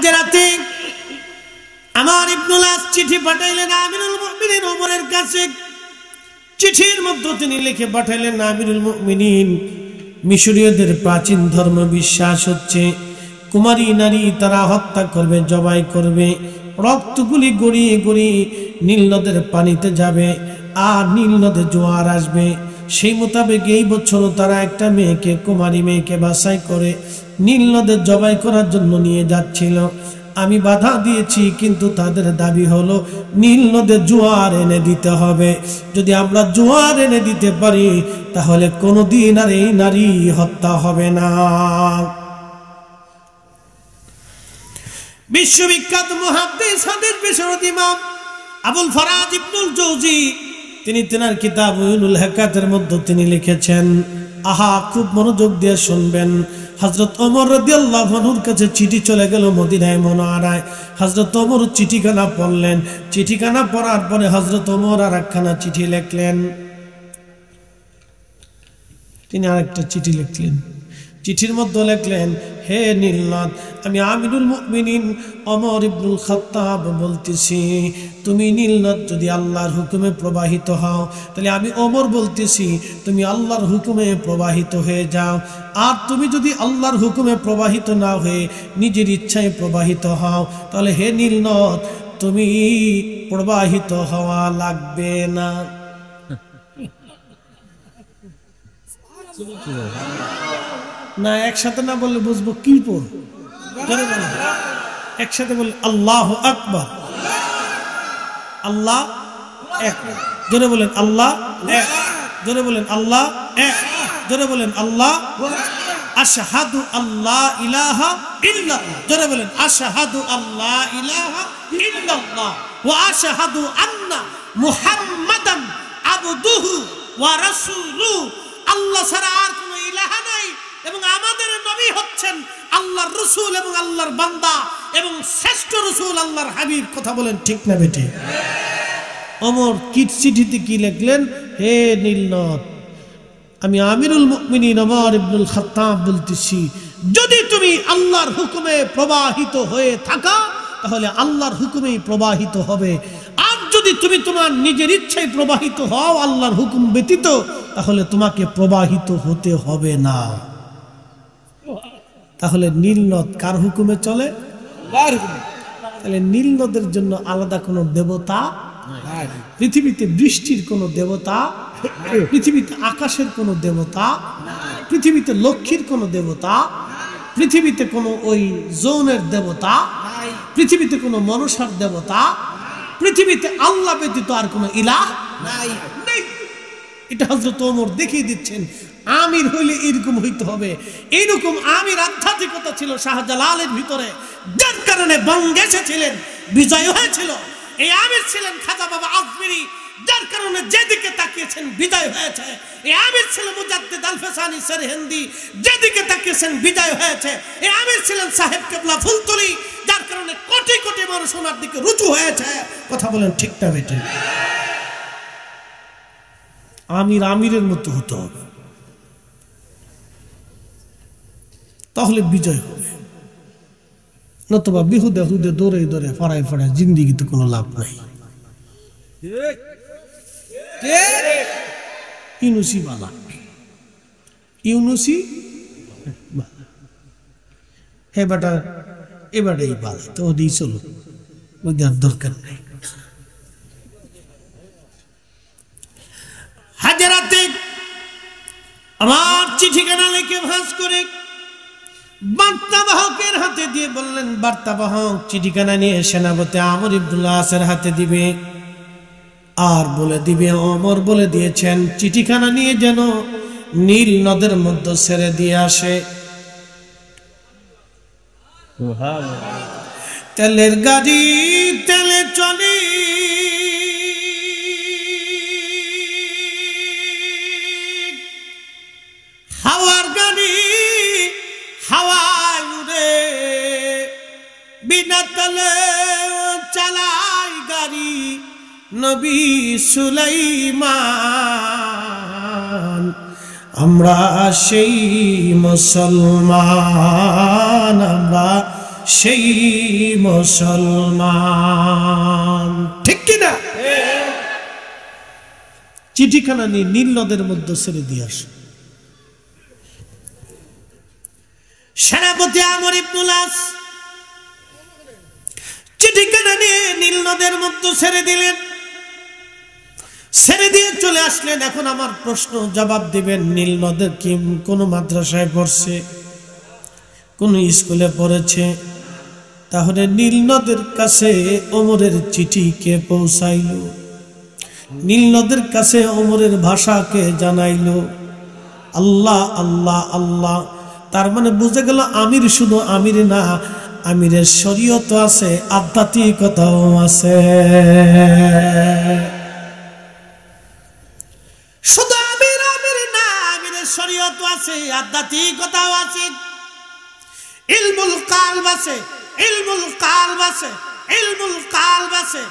হাজরাতে আমার ইবনুল আস চিঠি পাঠাইলেন আমিরুল মুমিনিন ওমরের কাছে। চিঠির মধ্যে তিনি লিখে পাঠাইলেন, আমিরুল মুমিনিন, মিশরীয়দের প্রাচীন ধর্ম বিশ্বাস হচ্ছে কুমারী নারী তারা হত্যা করবে, জবাই করবে, রক্তগুলি গড়িয়ে গড়িয়ে নীল নদের পানিতে যাবে আর নীল নদে জোয়ার আসবে। সেই মোতাবেক এই বছরও তারা একটা মেয়েকে, কুমারী মেয়েকে বাছাই করে নীল নদে জবাই করার জন্য নিয়ে যাচ্ছিল। আমি বাধা দিয়েছি, কিন্তু তাদের দাবি হলো নীল নদে জোয়ার এনে দিতে হবে। যদি আমরা জোয়ার এনে দিতে পারি তাহলে কোনোদিন আর এই নারী হত্যা হবে না। বিশ্ববিখ্যাত মুহাদ্দিস হাদিস বিশারদ ইমাম আবুল ফরাজ ইবনুল জৌজি তিনি তেনার কিতাব উয়ুনুল হিকায়াতের মধ্যে তিনি লিখেছেন, আহা খুব মনোযোগ দিয়ে শুনবেন। হযরত ওমর রাদিয়াল্লাহু আনহুর কাছে চিঠি চলে গেল মদিনায় মুনাওয়ারায়। হযরত ওমর চিঠিখানা পড়লেন। চিঠিখানা পড়ার পরে হযরত ওমর আর একখানা চিঠি লিখলেন। তিনি আরেকটা চিঠি লিখলেন। চিঠির মধ্যে লিখলেন, হে নীলনদ, আমি আমিরুল মুমিনিন ওমর ইবনুল খাত্তাব বলতেছি, তুমি নীলনদ যদি আল্লাহর হুকুমে প্রবাহিত হও তাহলে আমি ওমর বলতেছি তুমি আল্লাহর হুকুমে প্রবাহিত হয়ে যাও। আর তুমি যদি আল্লাহর হুকুমে প্রবাহিত না হয়ে নিজের ইচ্ছায় প্রবাহিত হও তাহলে হে নীলনদ তুমি প্রবাহিত হওয়া লাগবে না। না একসাথে না বললে বুঝবো কি পড়, একসাথে বললে আল্লাহু আকবার। আল্লাহ এক, জোরে বলেন আল্লাহ এক, জোরে বলেন আল্লাহ এক, জোরে বলেন আল্লাহ। আশহাদু আল্লাহ ইলাহা ইল্লাল্লাহ, জোরে বলেন আশহাদু আল্লাহ ইলাহা ইল্লাল্লাহ ওয়া আশহাদু আন্না মুহাম্মাদান আবদুহু ওয়া রাসূলুহু। আল্লাহ ছাড়া আর কোনো ইলাহা নাই এবং আমাদের নবী হচ্ছেন আল্লাহর রাসূল এবং আল্লাহর বান্দা এবং শ্রেষ্ঠ রাসূল আল্লাহর হাবিব। কথা বলেন ঠিক না বেটি? ওমর কি চিঠিতে কি লিখলেন, হে নীলনদ, আমি আমিরুল মুমিনিন ওমর ইবনুল খাত্তাব বলতেছি, যদি তুমি আল্লাহর হুকুমে প্রবাহিত হয়ে থাকা তাহলে আল্লাহর হুকুমেই প্রবাহিত হবে। আর যদি তুমি তোমার নিজের ইচ্ছায় প্রবাহিত হও আল্লাহর হুকুম ব্যতীত তাহলে তোমাকে প্রবাহিত হতে হবে না। তাহলে নীলনদ কার হুকুমে চলে? তাহলে নীলনদের জন্য আলাদা কোনো দেবতা, পৃথিবীতে বৃষ্টির কোনো দেবতা, পৃথিবীতে আকাশের কোনো দেবতা, পৃথিবীতে লক্ষ্মীর কোনো দেবতা, পৃথিবীতে কোনো ওই জৌনের দেবতা, পৃথিবীতে কোনো মনসার দেবতা, পৃথিবীতে আল্লাহ ব্যতীত আর কোনো ইলাহ নাই। এটা হযরত ওমর দেখিয়ে দিচ্ছেন আমির হইলে এরকম হইতে হবে। এইরকম আমির আধ্যাত্মিকতা ছিল শাহজালালের ভিতরে, যার কারণে বঙ্গে এসেছিলেন, বিজয় হয়েছিল। এই আমির ছিলেন খাজা বাবা আজমিরি, যার কারণে যেদিকে তাকিয়েছেন বিজয় হয়েছে। এই আমির ছিলেন মুজাদ্দিদ আল ফেসানি সেরহিন্দি, যেদিকে তাকিয়েছেন বিজয় হয়েছে। এই আমির ছিলেন সাহেব কেবলা ফুলতলি, যার কারণে কোটি কোটি মানুষ ওনার দিকে রুজু হয়েছে। কথা বলেন ঠিক না বেটি? আমির আমিরের মতো হতে হবে, তাহলে বিজয় হবে। নতুবা বিহুদে হুদে দৌড়ে দৌড়ে ফড়ায় ফড়ায় জিন্দিগিতে কোনো লাভ নাই। ইউনুসি বালা, ইউনুসি হে বেটা এবারে এই বালা তো ওদিই চলো, ওদের দরকার নেই। হাজারাতে আমার চিঠিখানা লিখে ভাঁজ করে বার্তাবাহকের হাতে দিয়ে বললেন, বার্তাবাহক চিঠিখানা নিয়ে সেনাপতি আমর ইবনুল আসের হাতে দিবে আর বলে দিবে ওমর বলে দিয়েছেন চিঠিখানা নিয়ে যেন নীল নদের মধ্যে ছেড়ে দিয়ে আসে। তেলের গাড়ি তেলে চলে, হাওয়ার গাড়ি হাওয়ায় উড়ে, বিনা তেলে চালায় গাড়ি নবী সুলাইমান। আমরা সেই মুসলমান, আমরা সেই মুসলমান। ঠিক কিনা? চিঠিখানা নিয়ে নীল নদের মধ্যে ছেড়ে দিয়ে আসো। সেনাপতি আমর ইবনুল আস চিঠিখানা নিয়ে নীল নদের মধ্যে ছেড়ে দিলেন। ছেড়ে দিয়ে চলে আসলেন। এখন আমার প্রশ্ন জবাব দিবেন, নীল নদের কি কোন মাদ্রাসায় পড়ছে, কোন স্কুলে পড়েছে? তাহলে নীল নদের কাছে ওমরের চিঠি কে পৌঁছাইল? নীল নদের কাছে ওমরের ভাষা কে জানাইল? আল্লাহ আল্লাহ আল্লাহ। তার মানে বুঝে গেল আমির শুধু আমির না, আমিরের শরীয়ত আছে, আধ্যাত্মিকতাও আছে। শুধু আমির আমির না, আমিরের শরীয়ত আছে, আধ্যাত্মিকতাও আছে। ইলমুল কালব আছে, ইলমুল কালব আছে, ইলমুল কালব আছে,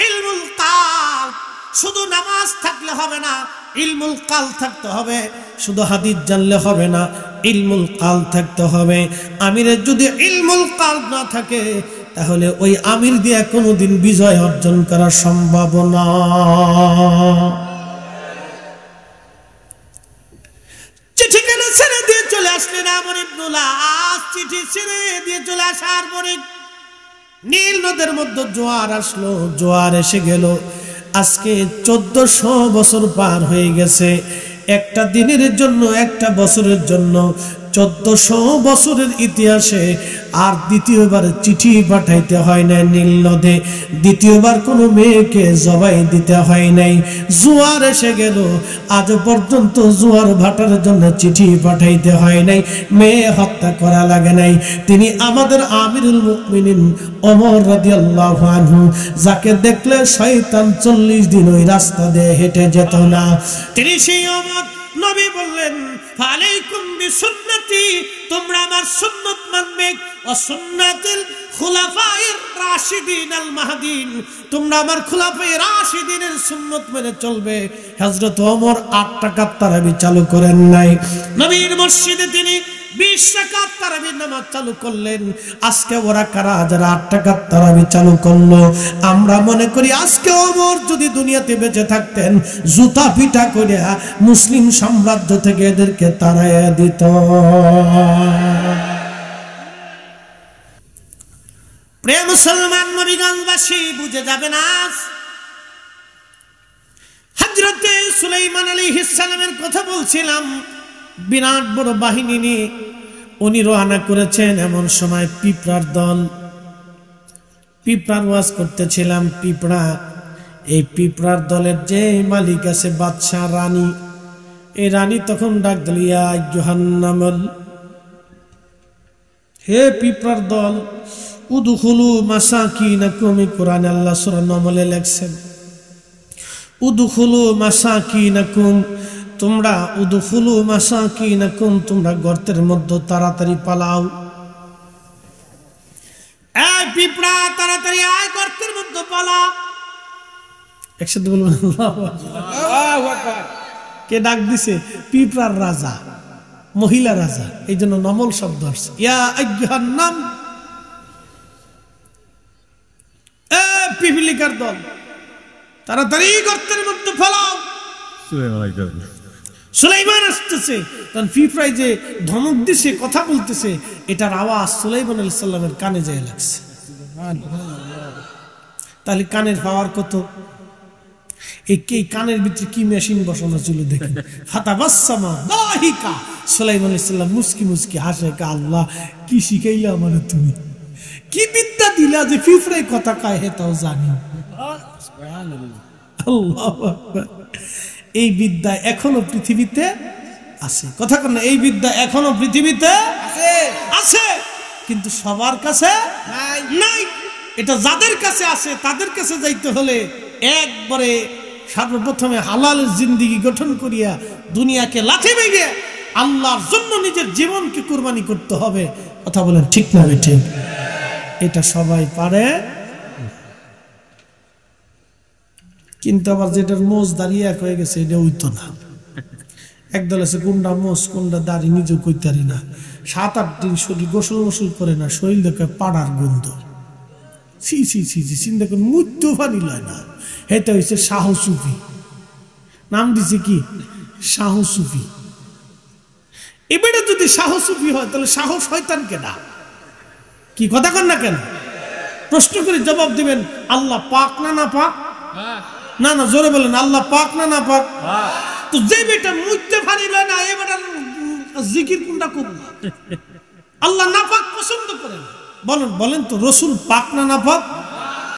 ইলমুল কালব। শুধু নামাজ থাকলে হবে না, ইলমুল কাল থাকতে হবে। শুধু হাদিস জানলে হবে না, ইলমুল কাল থাকতে হবে। আমিরের যদি ইলমুল কাল না থাকে তাহলে ওই আমির দিয়ে কোনোদিন বিজয় অর্জন করা সম্ভব না। চিঠি কেন ছেড়ে দিয়ে চলে আসলেন আমর ইবনুল আস। চিঠি ছেড়ে দিয়ে চলে আসার পরে নীল নদের মধ্যে জোয়ার আসলো। জোয়ার এসে গেল। আজকে 1400 বছর পার হয়ে গেছে। একটা দিনের জন্য, একটা বছরের জন্য 1400 বছরের ইতিহাসে আর দ্বিতীয়বার চিঠি পাঠাইতে হয় না নীল নদে। দ্বিতীয়বার কোনো মেয়েকে জবাই দিতে হয় নাই। জোয়ার এসে গেল, আজ পর্যন্ত জোয়ার ভাটার জন্য চিঠি পাঠাইতে হয় নাই, মেয়ে হত্যা করা লাগে নাই। তিনি আমাদের আমিরুল মুমিনিন ওমর রাদিয়াল্লাহু আনহু, যাকে দেখলে শয়তান 40 দিন ওই রাস্তা দিয়ে হেঁটে যেত না। তিনি সেই ওমর। নবী বললেন, আলাইকুম বিসুন্নতি, তোমরা আমার সুন্নাত মানবে, ও সুন্নাতুল খুলাফায়ে রাশিদিন আল মাহদিন, তোমরা আমার খুলাফায়ে রাশিদিনের সুন্নাত মেনে চলবে। হযরত ওমর 8 রাকাত তারাবি চালু করেন নাই। নবীর মসজিদে তিনি 20 রাকাত তারাবির নামাজ চালু করলেন। আজকে ওরা কারা যারা 8 রাকাত তারাবি চালু করলো? আমরা মনে করি আজকে ওমর যদি দুনিয়াতে বেঁচে থাকতেন, জুতা পিটা করে মুসলিম সাম্রাজ্য থেকে এদেরকে তাড়াইয়া দিত। প্রিয় মুসলমান নবীগঞ্জবাসী, বুঝে যাবেন আজ হযরতে সুলাইমান আলাইহিস সালামের কথা বলছিলাম। বিরাট বড় বাহিনী নিয়ে উনি রওনা করেছেন। এমন সময় পিঁপড়ার দল, পিঁপড়ার ওয়াজ করতেছিলাম। পিঁপড়া, এই পিঁপড়ার দলের যে মালিক আছে, বাদশা রানী, এই রানী তখন ডাক দিল, ইয়া আইয়ুহান্নামল, হে পিঁপড়ার দল, উদখুলু মাসাকিনাকুম। কোরআনে আল্লাহ সূরা নমলে লেখছেন, উদখুলু মাসাকিনাকুম, তোমরা উদখুলু মাসাকিনাকুম, তোমরা গর্তের মধ্যে তাড়াতাড়ি পালাও। এই পিঁপড়া, তাড়াতাড়ি আয়, গর্তের মধ্যে পালা। একসাথে বলবেন আল্লাহু আকবার। কে ডাক দিছে? পিঁপড়ার রাজা, মহিলা রাজা, এই জন্য নমল শব্দ আসছে। ইয়া আইয়ুহান্নাম, এ পিপিলিকার দল, তাড়াতাড়ি গর্তের মধ্যে পালাও। সুলাইমান আসতেছে, কারণ পিঁপড়ায় যে ধমক দিছে, কথা বলতেছে, এটার আওয়াজ সুলাইমান আলাইহিস সালামের কানে যায় লাগছে। তাহলে কানের পাওয়ার কত? এই কানের ভিতরে কি মেশিন বসানো ছিল দেখেন। ফাতাবাসসামা দাহিকা, সুলাইমান আলাইহিস সালাম মুস্কি মুস্কি হাসে, কা আল্লাহ কি শিখাইলা আমারে, তুমি কি বিদ্যা দিলা যে পিঁপড়ায় কথা কয় হে তাও জানি। আল্লাহু আকবার। এই বিদ্যা এখনো পৃথিবীতে আছে। কথা কন না, এই বিদ্যা এখনো পৃথিবীতে আছে, কিন্তু সবার কাছে নাই। এটা যাদের কাছে আছে তাদের কাছে যাইতে হলে একবারে সর্বপ্রথমে হালালের জিন্দেগি গঠন করিয়া দুনিয়াকে লাথি ভেঙে আল্লাহর জন্য নিজের জীবনকে কুরবানি করতে হবে। কথা বলেন ঠিক না ঠিক? এটা সবাই পারে, কিন্তু আবার যেটার মোজ দাঁড়িয়ে এক হয়ে গেছে এটা হইতো না। একদল আছে কোনটা মোজ কোনটা দাড়ি নিজেও কইতারি না। 7-8 দিন শরীর গোসল মোসল করে না, শরীর দেখে পাড়ার গন্ধ। ছি ছি ছি ছি, চিন্তা করুন, মৃত্যু পানি লয় না। এটা হচ্ছে শাহ সুফি, নাম দিছে কি শাহ সুফি। এবারে যদি শাহ সুফি হয় তাহলে শাহ শয়তান কেনা? কি কথা কন না কেন? প্রশ্ন করে জবাব দিবেন, আল্লাহ পাক না না পাক? না না, জোরে বলেন, আল্লাহ পাক না না পাক? তো যে বেটা মুইতে পানি লয় না, এবারে জিকির কোনটা করব? আল্লাহ না পাক পছন্দ করেন? বলেন বলেন তো, রসুল পাক না না পাক?